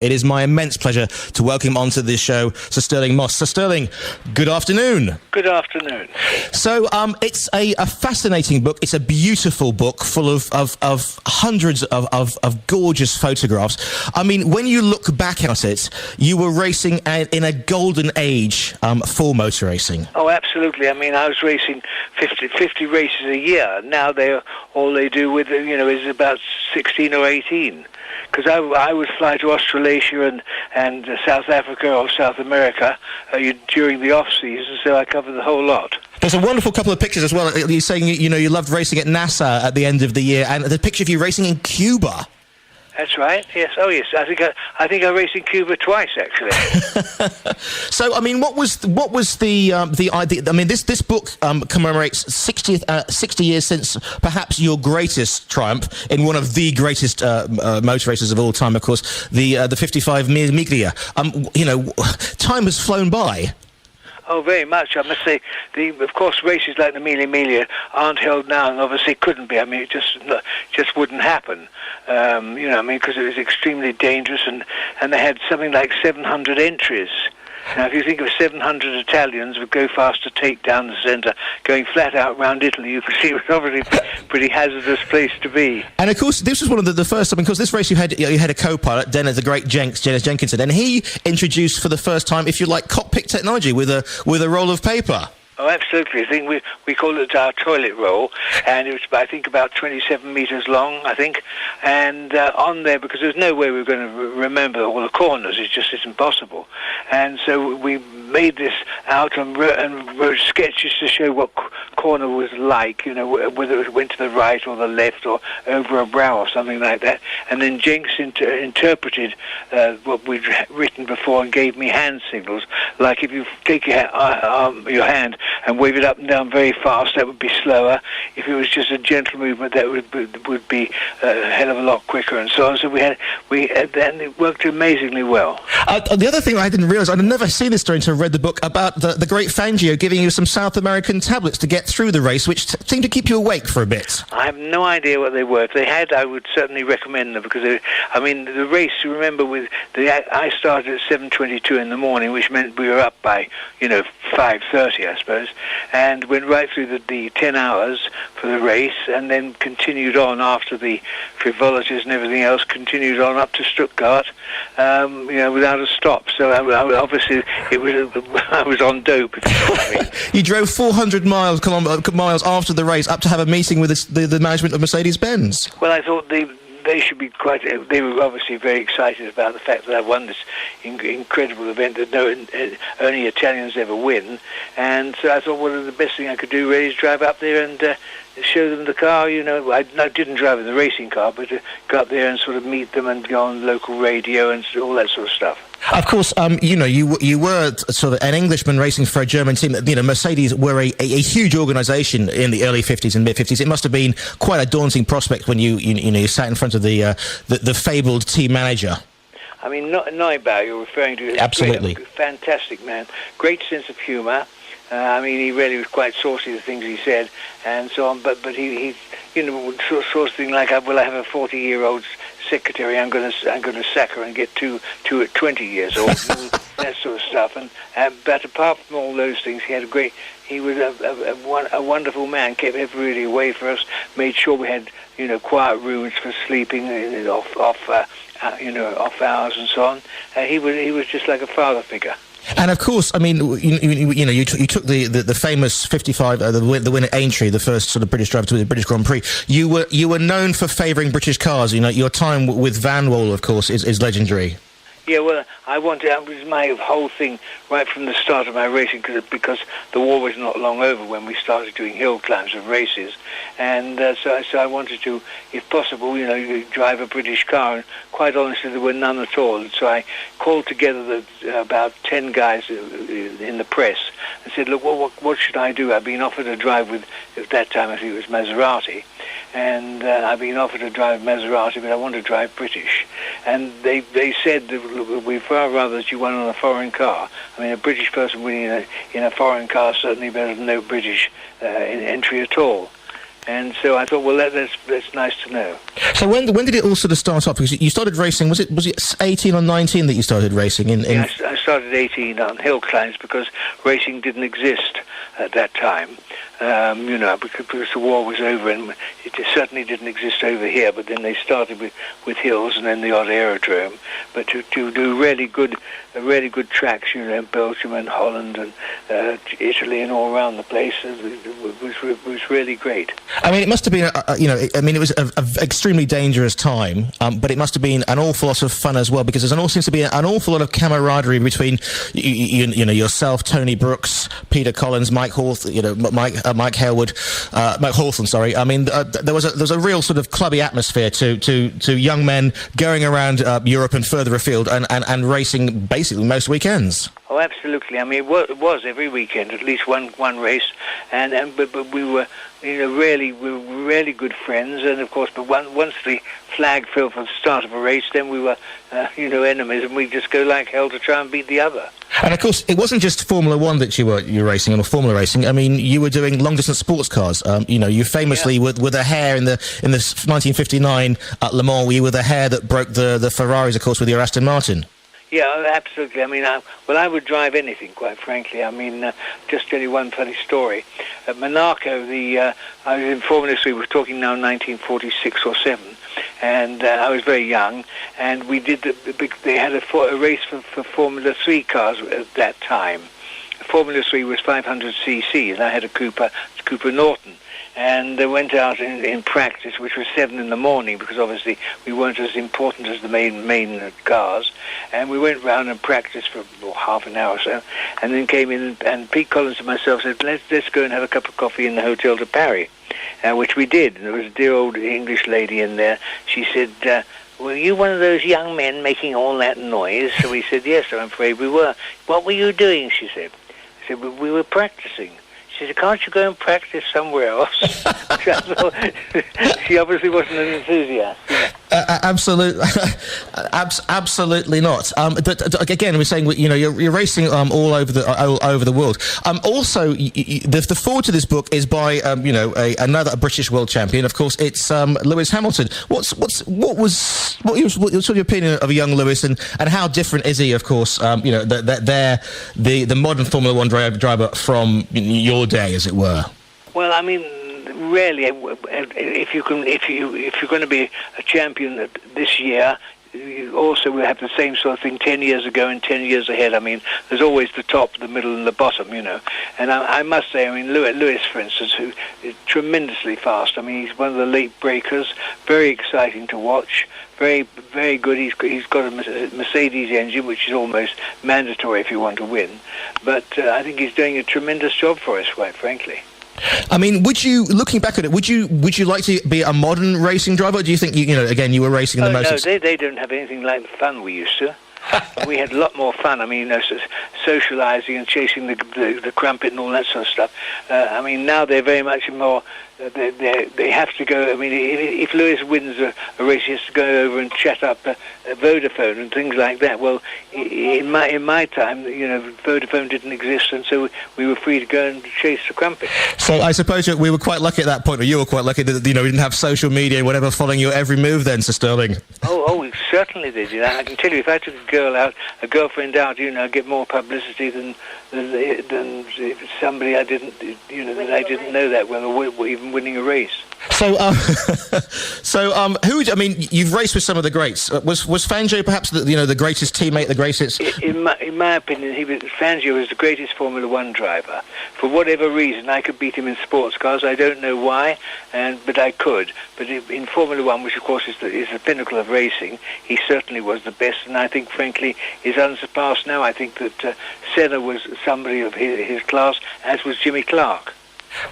It is my immense pleasure to welcome onto this show Sir Stirling Moss. Sir Stirling, good afternoon. Good afternoon. So it's a fascinating book. It's a beautiful book full of hundreds of gorgeous photographs. I mean, when you look back at it, you were racing in a golden age for motor racing. Oh, absolutely. I mean, I was racing 50 races a year. Now all they do with is about 16 or 18. Because I would fly to Australasia and South Africa or South America during the off-season, so I covered the whole lot. There's a wonderful couple of pictures as well. You're saying, you loved racing at NASA at the end of the year, and the picture of you racing in Cuba. That's right. Yes. Oh, yes. I think I raced in Cuba twice, actually. So, I mean, what was the idea? I mean, this book commemorates 60 years since perhaps your greatest triumph in one of the greatest motor races of all time, of course, the 55 Mille Miglia. Time has flown by. Oh, very much. I must say, of course, races like the Mille Miglia aren't held now, and obviously couldn't be. I mean, it just wouldn't happen. Because it was extremely dangerous, and they had something like 700 entries. Now, if you think of 700 Italians would go fast to take down the centre, going flat out round Italy, you can see it was obviously a pretty hazardous place to be. And of course, this was one of the first time, because this race you had a co-pilot, the great Dennis Jenkinson, and he introduced for the first time, if you like, cockpit technology with a roll of paper. Oh, absolutely. I think we call it our toilet roll, and it was, I think, about 27 metres long, I think, and on there, because there's no way we were going to remember all the corners, it just isn't possible. And so we made this out and wrote sketches to show what corner was like, whether it went to the right or the left or over a brow or something like that. And then Jenks interpreted what we'd written before and gave me hand signals, like if you take your hand and wave it up and down very fast, that would be slower. If it was just a gentle movement, that would be a hell of a lot quicker, and so on. So and it worked amazingly well. The other thing I didn't realise, I'd never seen this story until I read the book, about the great Fangio giving you some South American tablets to get through the race, which seemed to keep you awake for a bit. I have no idea what they were. If they had, I would certainly recommend them, because the race, remember, I started at 7:22 in the morning, which meant we were up by 5:30, I suppose, and went right through the 10 hours for the race, and then continued on after the frivolities and everything else, continued on up to Stuttgart, without a stop. So obviously I was on dope, if you know what I mean. You drove 400 miles after the race up to have a meeting with the management of Mercedes-Benz. Well, I thought they should be they were obviously very excited about the fact that I won this incredible event that only Italians ever win. And so I thought, well, the best thing I could do really is drive up there and show them the car. I didn't drive in the racing car, but go up there and sort of meet them and go on local radio and all that sort of stuff. Of course, you were sort of an Englishman racing for a German team. Mercedes were a huge organisation in the early 50s and mid-50s. It must have been quite a daunting prospect when you sat in front of the fabled team manager. I mean, Neubauer, you're referring to. Absolutely. Fantastic man. Great sense of humour. He really was quite saucy, the things he said, and so on. But he sort of thing like, well, I have a 40-year-old secretary, I'm going to sack her and get two at 20 years old, that sort of stuff. But apart from all those things, he was a wonderful man. Kept everybody away for us. Made sure we had quiet rooms for sleeping off hours and so on. He was just like a father figure. And of course, I mean, you took the famous 55, the win at Aintree, the first sort of British driver to win the British Grand Prix. You were known for favouring British cars. Your time with Vanwall, of course, is legendary. Yeah, well, that was my whole thing right from the start of my racing, because the war was not long over when we started doing hill climbs of races, and so I wanted to, if possible, drive a British car, and quite honestly, there were none at all. And so I called together about 10 guys in the press and said, look, what should I do? I've been offered a drive with, at that time I think it was Maserati, and I've been offered to drive Maserati, but I want to drive British. And they said that we'd far rather that you won on a foreign car. I mean, a British person winning in a foreign car is certainly better than no British entry at all. And so I thought, well, that's nice to know. So when did it all sort of start off? Because you started racing, was it 18 or 19 that you started racing? Yeah, I started 18 on hill climbs because racing didn't exist at that time. Because the war was over, and it certainly didn't exist over here. But then they started with hills and then the odd aerodrome. But to do really good tracks, in Belgium and Holland and Italy and all around the place, was really great. I mean, it must have been, it was an extremely dangerous time, but it must have been an awful lot of fun as well, because there seems to be an awful lot of camaraderie between, yourself, Tony Brooks, Peter Collins, Mike Hawthorne, Mike Hawthorne. Sorry, I mean, there was a real sort of clubby atmosphere to young men going around Europe and further afield and racing basically most weekends. Oh, absolutely. I mean, it was every weekend, at least one race, but we were, we were really good friends. And of course, but once the flag fell for the start of a race, then we were, enemies, and we'd just go like hell to try and beat the other. And of course, it wasn't just Formula One that you were racing, or Formula racing. I mean, you were doing long distance sports cars. You famously with the hair in the 1959 at Le Mans, you were the hair that broke the Ferraris, of course, with your Aston Martin. Yeah, absolutely. I mean, I would drive anything, quite frankly. I mean, just tell you one funny story. At Monaco, I was in Formula 3, we're talking now 1946 or 7, and I was very young, and we did they had a race for Formula 3 cars at that time. Formula 3 was 500cc, and I had a Cooper Norton. And they went out in practice, which was 7 in the morning, because obviously we weren't as important as the main cars. And we went round and practiced for half an hour or so, and then came in, and Pete Collins and myself said, let's go and have a cup of coffee in the Hotel de Paris, which we did. And there was a dear old English lady in there. She said, were you one of those young men making all that noise? So we said, yes, I'm afraid we were. What were you doing, she said. I said, we were practicing. She said, can't you go and practice somewhere else? She obviously wasn't an enthusiast. Absolutely not. Again, we're saying you're racing all over the world. Also, the foreword to this book is by another British world champion. Of course, it's Lewis Hamilton. What's your opinion of a young Lewis, and how different is he? Of course, the modern Formula One driver from your day, as it were. Well, I mean, really, if you're going to be a champion this year, you also will have the same sort of thing 10 years ago and 10 years ahead. I mean, there's always the top, the middle, and the bottom, And I must say, I mean, Lewis, for instance, who is tremendously fast. I mean, he's one of the late breakers, very exciting to watch, very, very good. He's got a Mercedes engine, which is almost mandatory if you want to win. But I think he's doing a tremendous job for us, quite frankly. I mean, looking back at it, would you like to be a modern racing driver? Or do you think again you were racing in the most? No, they don't have anything like the fun we used to. We had a lot more fun. I mean, socialising and chasing the crumpet and all that sort of stuff. I mean, now they're very much more. They have to go. I mean, if Lewis wins a race, he has to go over and chat up Vodafone and things like that. Well, in my time, Vodafone didn't exist, and so we were free to go and chase the crumpet. So I suppose we were quite lucky at that point, or you were quite lucky that we didn't have social media and whatever following your every move then, Sir Stirling. Oh, we certainly did. I can tell you, if I took a girlfriend out, I'd get more publicity than somebody I didn't know that well, or even winning a race. So, who? I mean, you've raced with some of the greats. Was Fangio perhaps the greatest teammate, the greatest? In my opinion, Fangio was the greatest Formula One driver. For whatever reason, I could beat him in sports cars. I don't know why, but I could. But in Formula One, which of course is the pinnacle of racing, he certainly was the best, and I think, frankly, is unsurpassed now. I think that Senna was somebody of his class, as was Jimmy Clark.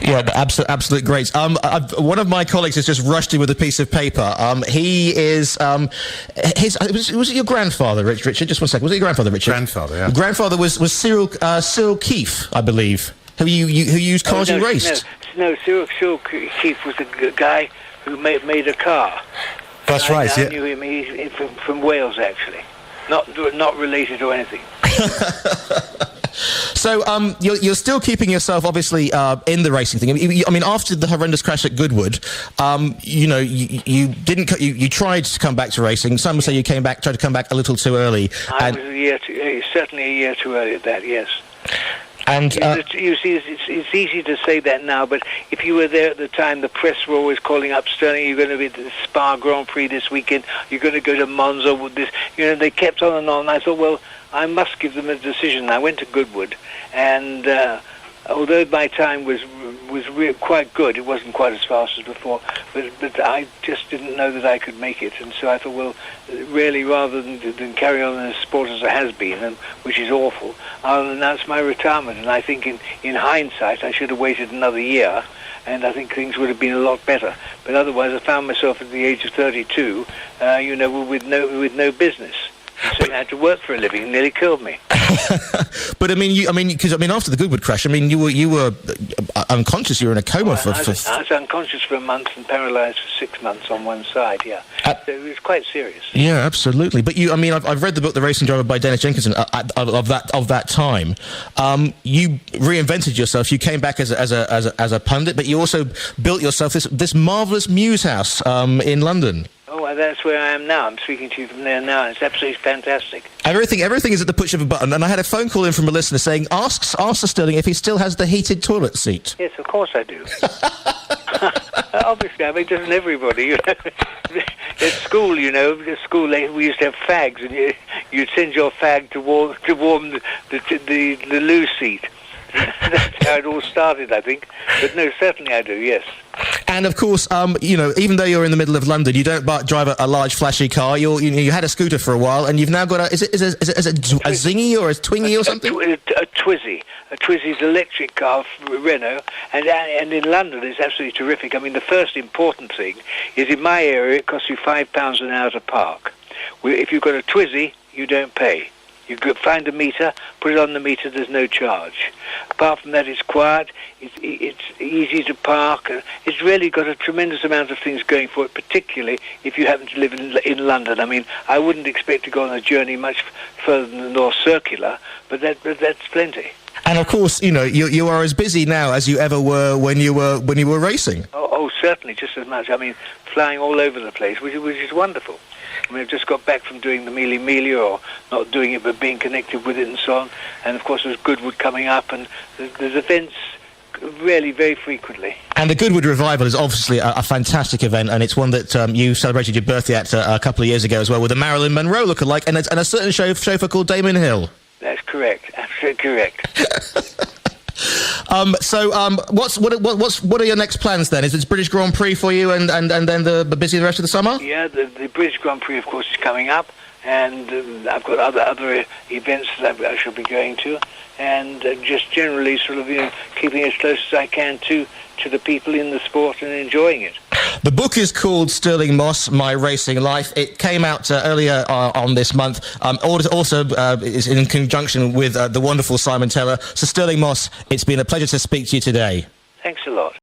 Yeah, absolute greats. One of my colleagues has just rushed in with a piece of paper. He is was it your grandfather, Richard? Just one second. Was it your grandfather, Richard? Grandfather, yeah. Grandfather was Cyril Keefe, I believe. Who used cars you raced? No, Cyril Keefe was the guy who made a car. That's right. I knew him. He's from Wales, actually. Not related or anything. So you're still keeping yourself obviously in the racing thing. I mean, after the horrendous crash at Goodwood, you didn't. You tried to come back to racing. Some say you tried to come back a little too early. I was certainly a year too early at that. Yes. And you see, it's easy to say that now, but if you were there at the time, the press were always calling up Stirling. You're going to be at the Spa Grand Prix this weekend. You're going to go to Monza with this. They kept on and on. And I thought, well, I must give them a decision. I went to Goodwood, and although my time was quite good, it wasn't quite as fast as before, but I just didn't know that I could make it, and so I thought, well, really, rather than carry on in the sport as it has been, and which is awful, I'll announce my retirement. And I think in hindsight I should have waited another year, and I think things would have been a lot better. But otherwise I found myself at the age of 32, with no business. So I had to work for a living. It nearly killed me. But because after the Goodwood crash, you were unconscious. You were in a coma I was unconscious for a month and paralysed for 6 months on one side. Yeah, so it was quite serious. Yeah, absolutely. But I've read the book The Racing Driver by Dennis Jenkinson of that time. You reinvented yourself. You came back as a pundit, but you also built yourself this marvellous Muse house in London. Oh, well, that's where I am now. I'm speaking to you from there now. It's absolutely fantastic. Everything is at the push of a button. And I had a phone call in from a listener saying, ask Sir Stirling if he still has the heated toilet seat. Yes, of course I do. Obviously, doesn't everybody? At school, we used to have fags, and you'd send your fag to warm the loo seat. That's how it all started, I think. But no, certainly I do, yes. And of course, even though you're in the middle of London, you don't drive a large flashy car. You had a scooter for a while, and you've now got is it a Zingy or a Twingy or something? A Twizy. A Twizy's electric car, Renault, and in London it's absolutely terrific. I mean, the first important thing is in my area it costs you £5 an hour to park. If you've got a Twizy, you don't pay. You find a meter, put it on the meter, there's no charge. Apart from that, it's quiet, it's easy to park. It's really got a tremendous amount of things going for it, particularly if you happen to live in London. I mean, I wouldn't expect to go on a journey much further than the North Circular, but that's plenty. And of course, you are as busy now as you ever were when you were racing. Oh, certainly, just as much. I mean, flying all over the place, which is wonderful. I mean, I've just got back from doing the Mille Miglia, or not doing it, but being connected with it and so on. And, of course, there's Goodwood coming up, and there's events really very frequently. And the Goodwood Revival is obviously a fantastic event, and it's one that you celebrated your birthday at a couple of years ago as well, with a Marilyn Monroe lookalike and a certain chauffeur called Damon Hill. That's correct. Absolutely correct. What are your next plans then? Is it British Grand Prix for you, and then the busy the rest of the summer? Yeah, the British Grand Prix, of course, is coming up, and I've got other events that I shall be going to, and just generally sort of keeping as close as I can to the people in the sport and enjoying it. The book is called Stirling Moss, My Racing Life. It came out earlier on this month. Also is in conjunction with the wonderful Simon Teller. So Stirling Moss, it's been a pleasure to speak to you today. Thanks a lot.